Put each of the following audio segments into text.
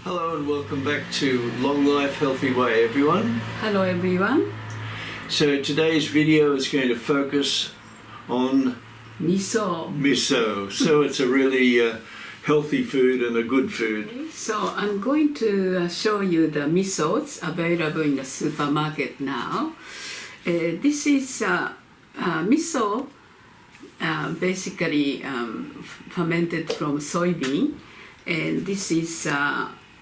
Hello and welcome back to Long Life Healthy Way, everyone. Hello everyone. So today's video is going to focus on Miso. So it's a really healthy food and a good food. So I'm going to show you the misos available in the supermarket now. This is miso, basically fermented from soybean, and this is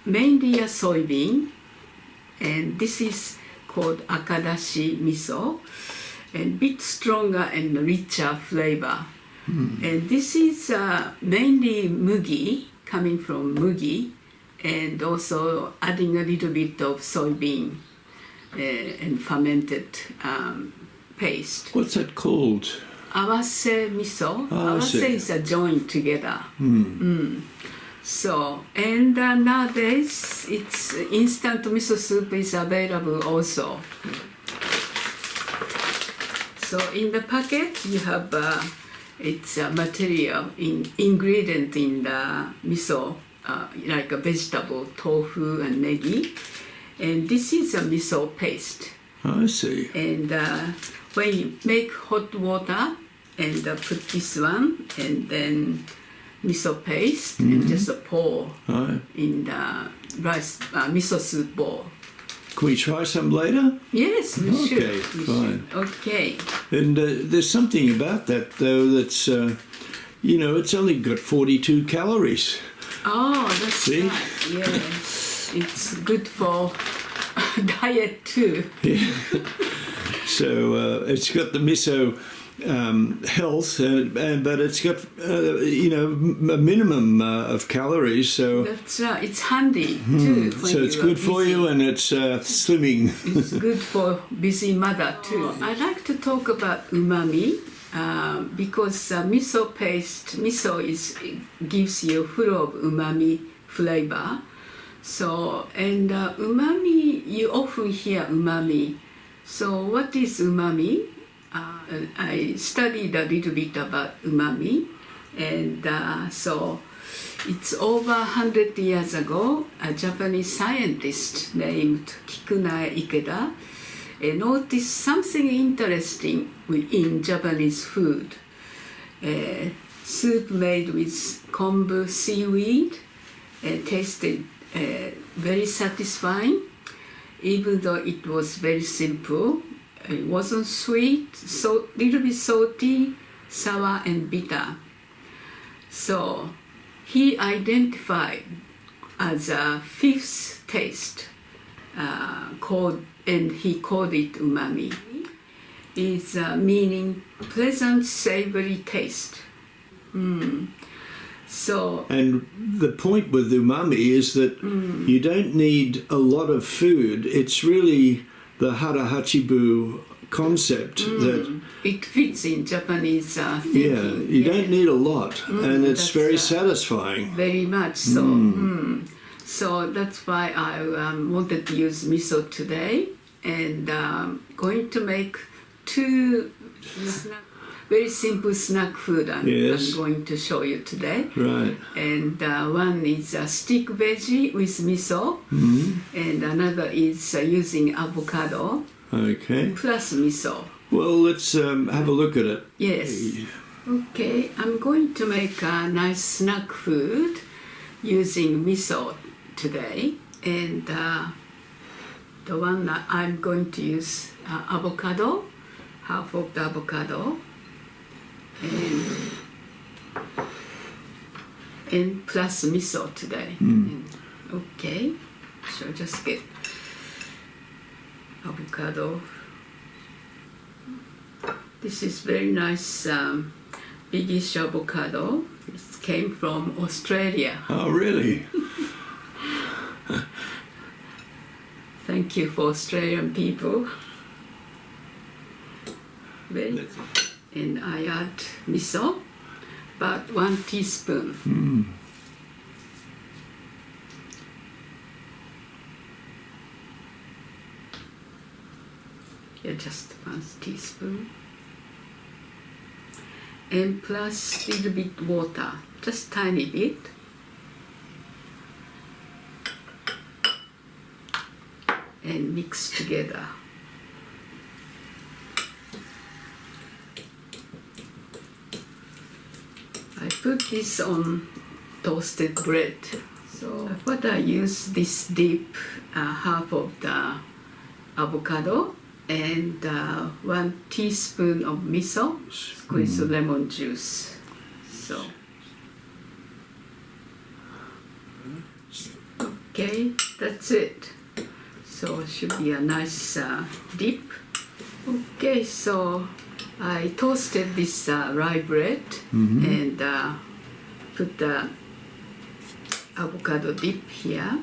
mainly a soybean, and this is called akadashi miso, and bit stronger and richer flavor. And this is mainly mugi, coming from mugi, and also adding a little bit of soybean and fermented paste. What's that called? Awase miso. Awase is a joined together. So, and nowadays it's instant miso soup is available also. So in the packet you have its material ingredient in the miso, like a vegetable, tofu and negi, and this is a miso paste. I see. And when you make hot water and put this one and then miso paste and just pour in the rice miso soup bowl. Can we try some later? Yes, we should. Okay, fine. Okay. And there's something about that though that's, it's only got 42 calories. Oh, that's See? right. Yes, it's good for diet too. Yeah. So it's got the miso health, but it's got a minimum of calories. So that's right. It's handy too. So it's good for you, and it's slimming. It's good for busy mother too. I'd like to talk about umami because miso paste, gives you full of umami flavor. So and umami, you often hear umami. So what is umami? I studied a little bit about umami, and so it's over 100 years ago, a Japanese scientist named Kikunae Ikeda noticed something interesting in Japanese food. Soup made with kombu seaweed tasted very satisfying, even though it was very simple. It wasn't sweet, so little bit salty, sour and bitter. So he identified as a fifth taste, and he called it umami. It's meaning pleasant, savory taste. So, and the point with umami is that you don't need a lot of food. It's really the hara hachibu concept that it fits in Japanese thinking. Yeah, you don't need a lot, and it's very satisfying. Very much so. So that's why I wanted to use miso today, and going to make two very simple snack food I'm going to show you today. Right. And one is a stick veggie with miso, and another is using avocado. Okay. Plus miso. Well, let's have a look at it. Yes. Okay, I'm going to make a nice snack food using miso today, and the one that I'm going to use avocado, half of the avocado. And plus miso today. Okay, so just get avocado. This is very nice biggish avocado. It came from Australia. Oh, really? Thank you for Australian people. And I add miso, about 1 teaspoon. Yeah, just 1 teaspoon. And plus a little bit water, just tiny bit. and mix together. I put this on toasted bread. So what I use this dip, half of the avocado and 1 teaspoon of miso, squeeze lemon juice. So okay, that's it. So it should be a nice dip. Okay, so I toasted this rye bread and put the avocado dip here.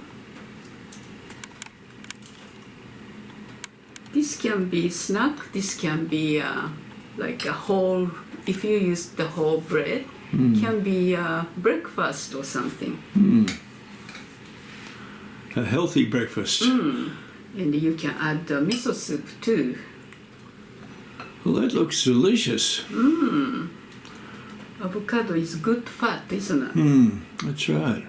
This can be snack, this can be like a whole, if you use the whole bread, can be breakfast or something. A healthy breakfast. And you can add the miso soup too. Well, that looks delicious. Avocado is good fat, isn't it? That's right.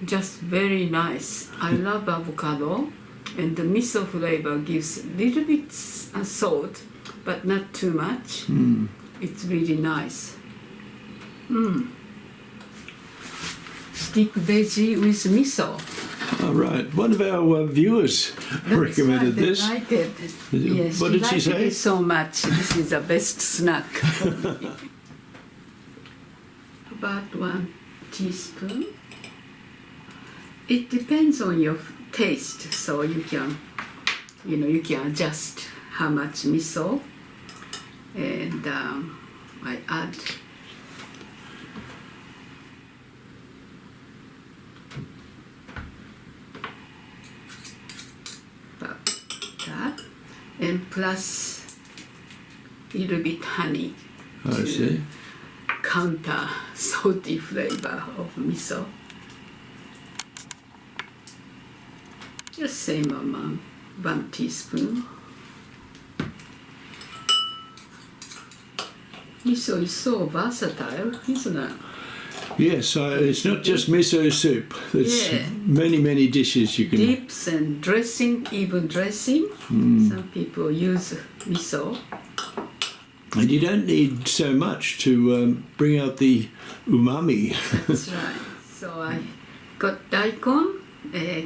Just very nice. I love avocado, and the miso flavor gives a little bit salt, but not too much. It's really nice. Stick veggie with miso. All right. One of our viewers recommended this. I like it. Yes, What did she liked say? it so much. This is the best snack. About 1 teaspoon. It depends on your taste, so you can adjust how much miso. And I add about that, and plus a little bit honey I see. counter salty flavor of miso. Just same amount, 1 teaspoon. Miso is so versatile, isn't it? Yes, it's not just miso soup. There's Yeah. many dishes you can... Dips and dressing, even dressing. Some people use miso. And you don't need so much to bring out the umami. That's right. So I got daikon,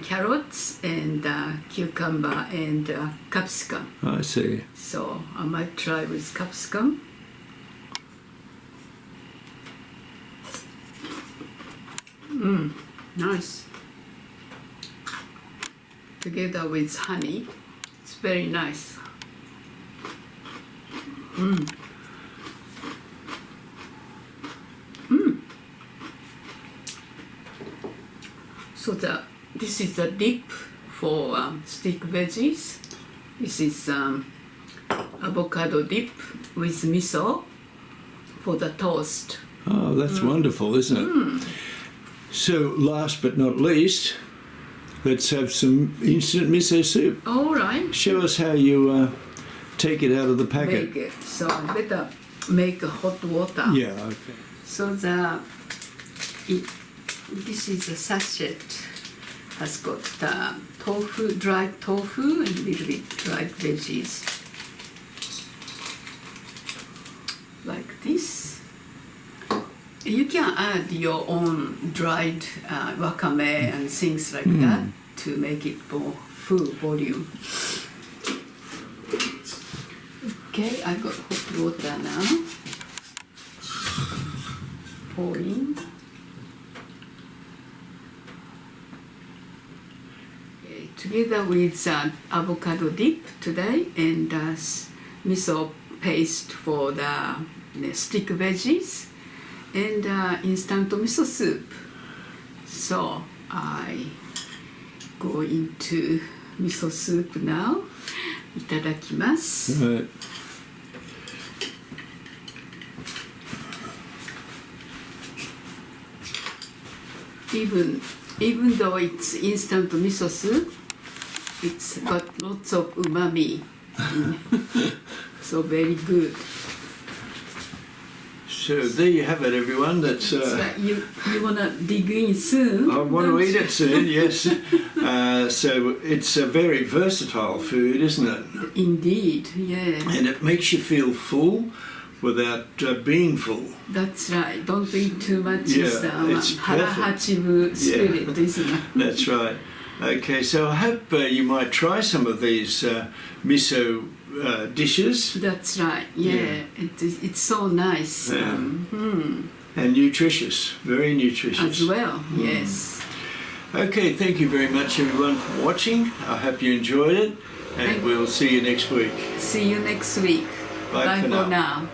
carrots, and cucumber and capsicum. I see. So I might try with capsicum. Nice. Together with honey, it's very nice. So this is the dip for stick veggies. This is avocado dip with miso for the toast. Oh, that's wonderful, isn't it? So, last but not least, let's have some instant miso soup. All right. Show us how you take it out of the packet. Make it. So I better make hot water. Yeah, okay. So this is a sachet. Has got tofu, dried tofu, and a little bit dried veggies. Like this. You can add your own dried wakame and things like that to make it more full volume. Okay, I got hot water now. Pour in. Okay, together with avocado dip today and miso paste for the stick veggies and instant miso soup. So I go into miso soup now. いただきます。 Right. Even though it's instant miso soup, it's got lots of umami in. So very good. So So there you have it, everyone. That's right. You wanna dig in soon? I want to eat it soon. Yes. So it's a very versatile food, isn't it? Indeed, yeah. And it makes you feel full without being full. That's right. Don't eat too much. Yeah, It's it's perfect. harahachibu spirit, isn't it? That's right. Okay, so I hope you might try some of these miso dishes. That's right. Yeah, it's so nice. Yeah. And nutritious, very nutritious. As well, yes. Okay, thank you very much everyone for watching. I hope you enjoyed it, and we'll see you next week. See you next week. Bye for now.